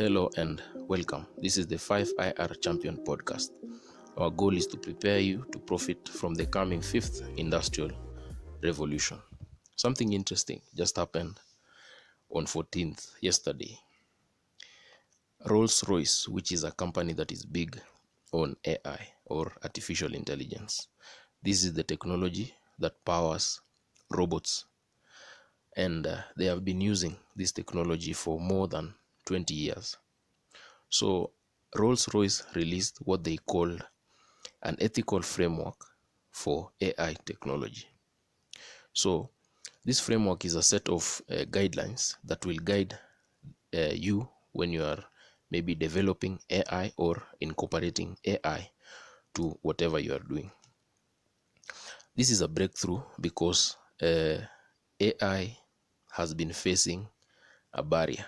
Hello and welcome. This is the 5IR Champion podcast. Our goal is to prepare you to profit from the coming fifth industrial revolution. Something interesting just happened on 14th yesterday. Rolls-Royce, which is a company that is big on AI or artificial intelligence. This is the technology that powers robots, and they have been using this technology for more than 20 years. So Rolls-Royce released what they called an ethical framework for AI technology. So this framework is a set of guidelines that will guide you when you are maybe developing AI or incorporating AI to whatever you are doing. This is a breakthrough because AI has been facing a barrier,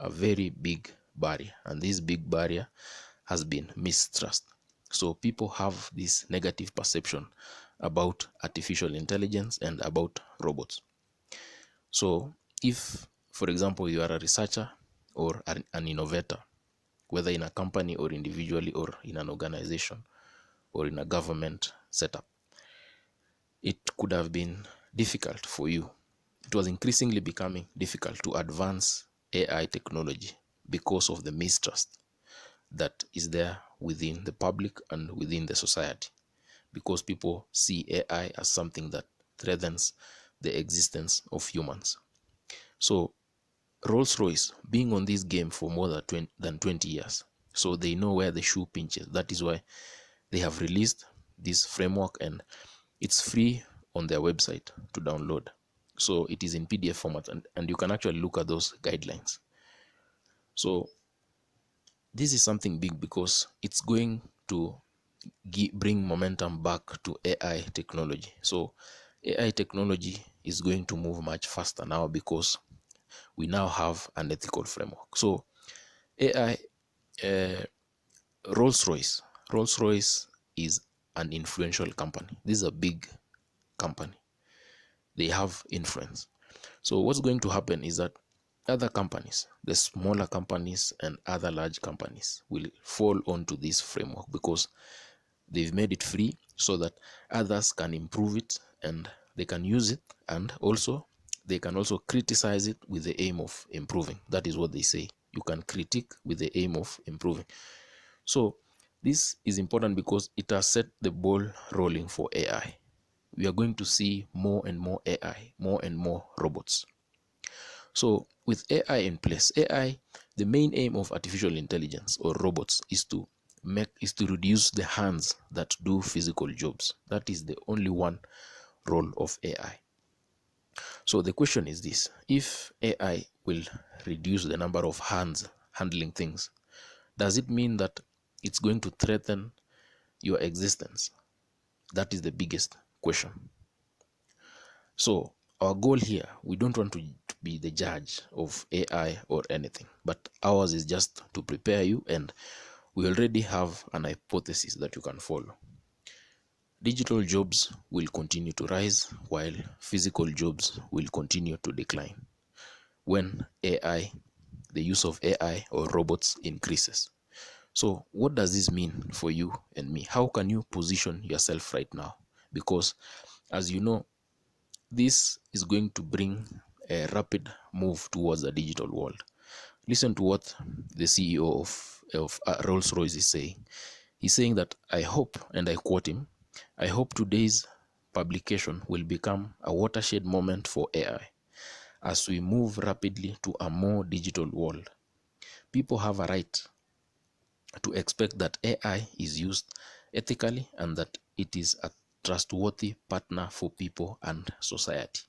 a very big barrier, and this big barrier has been mistrust. So people have this negative perception about artificial intelligence and about robots. So if, for example, you are a researcher or an innovator, whether in a company or individually or in an organization or in a government setup, it could have been difficult for you. It was increasingly becoming difficult to advance AI technology because of the mistrust that is there within the public and within the society, because people see AI as something that threatens the existence of humans. So Rolls-Royce being on this game for more than 20 years, so they know where the shoe pinches. That is why they have released this framework, and it's free on their website to download. So it is in PDF format, and you can actually look at those guidelines. So this is something big because it's going to bring momentum back to AI technology. So AI technology is going to move much faster now because we now have an ethical framework. So AI, Rolls-Royce is an influential company. This is a big company. They have influence. So what's going to happen is that other companies, the smaller companies and other large companies, will fall onto this framework because they've made it free so that others can improve it and they can use it, and also they can also criticize it with the aim of improving. That is what they say. You can critique with the aim of improving. So this is important because it has set the ball rolling for AI. We are going to see more and more AI, more and more robots. So with AI in place, the main aim of artificial intelligence or robots is to reduce the hands that do physical jobs. That is the only one role of AI. So the question is this: if AI will reduce the number of hands handling things, does it mean that it's going to threaten your existence? That is the biggest question. So our goal here, we don't want to be the judge of AI or anything, but ours is just to prepare you, and we already have an hypothesis that you can follow. Digital jobs will continue to rise while physical jobs will continue to decline when AI, the use of AI or robots increases. So what does this mean for you and me? How can you position yourself right now? Because as you know, this is going to bring a rapid move towards a digital world. Listen to what the CEO of Rolls-Royce is saying. He's saying that, I hope, and I quote him, "I hope today's publication will become a watershed moment for AI as we move rapidly to a more digital world. People have a right to expect that AI is used ethically and that it is a trustworthy partner for people and society."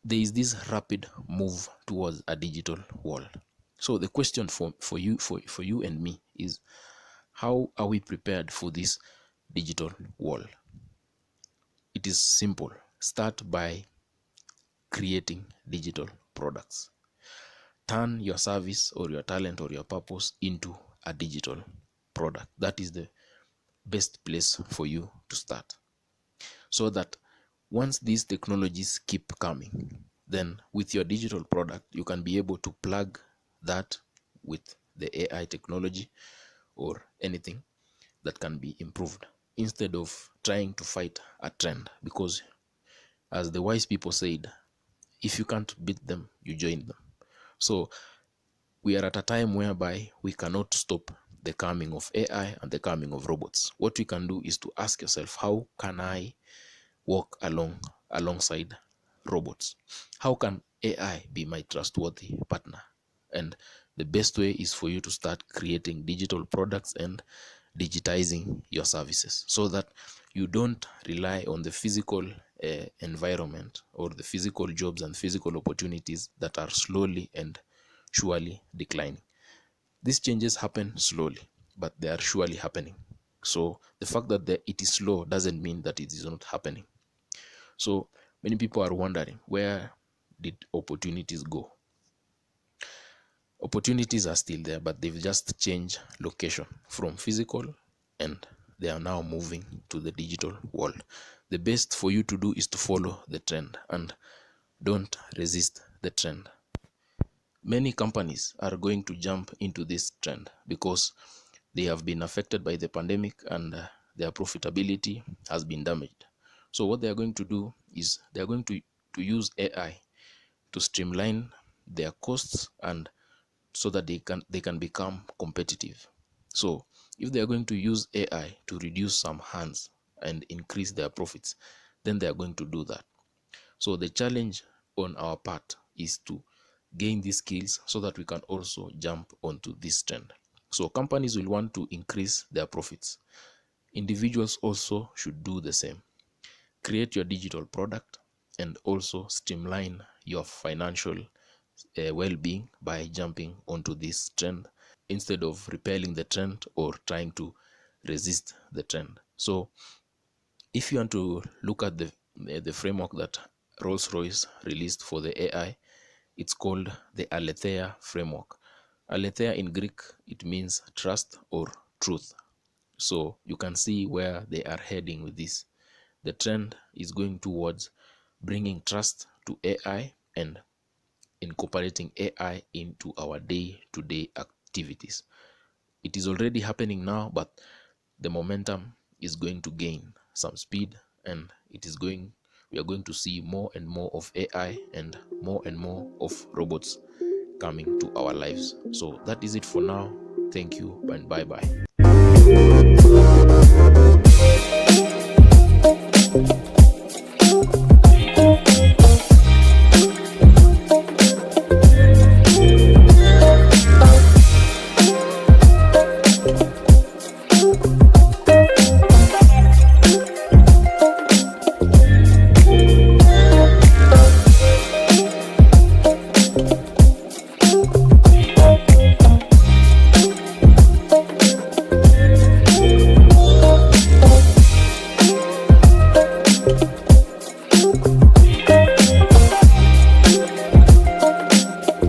There is this rapid move towards a digital world. So the question for you and me is, how are we prepared for this digital world? It is simple. Start by creating digital products. Turn your service or your talent or your purpose into a digital product. That is the best place for you to start, so that once these technologies keep coming, then with your digital product, you can be able to plug that with the AI technology or anything that can be improved, instead of trying to fight a trend. Because as the wise people said, if you can't beat them, you join them. So we are at a time whereby we cannot stop the coming of AI and the coming of robots. What we can do is to ask yourself, how can I walk alongside robots? How can AI be my trustworthy partner? And the best way is for you to start creating digital products and digitizing your services, so that you don't rely on the physical environment or the physical jobs and physical opportunities that are slowly and surely declining. These changes happen slowly, but they are surely happening. So the fact that it is slow doesn't mean that it is not happening. So many people are wondering, where did opportunities go? Opportunities are still there, but they've just changed location from physical, and they are now moving to the digital world. The best for you to do is to follow the trend and don't resist the trend. Many companies are going to jump into this trend because they have been affected by the pandemic, and their profitability has been damaged. So what they are going to do is they are going to use AI to streamline their costs, and so that they can become competitive. So if they are going to use AI to reduce some hands and increase their profits, then they are going to do that. So the challenge on our part is to gain these skills so that we can also jump onto this trend. So companies will want to increase their profits. Individuals also should do the same. Create your digital product and also streamline your financial well-being by jumping onto this trend, instead of repelling the trend or trying to resist the trend. So if you want to look at the framework that Rolls-Royce released for the AI, it's called the Aletheia framework. Aletheia in Greek, it means trust or truth. So you can see where they are heading with this. The trend is going towards bringing trust to AI and incorporating AI into our day-to-day activities. It is already happening now, but the momentum is going to gain some speed, and we are going to see more and more of AI and more of robots coming to our lives. So that is it for now. Thank you and bye bye.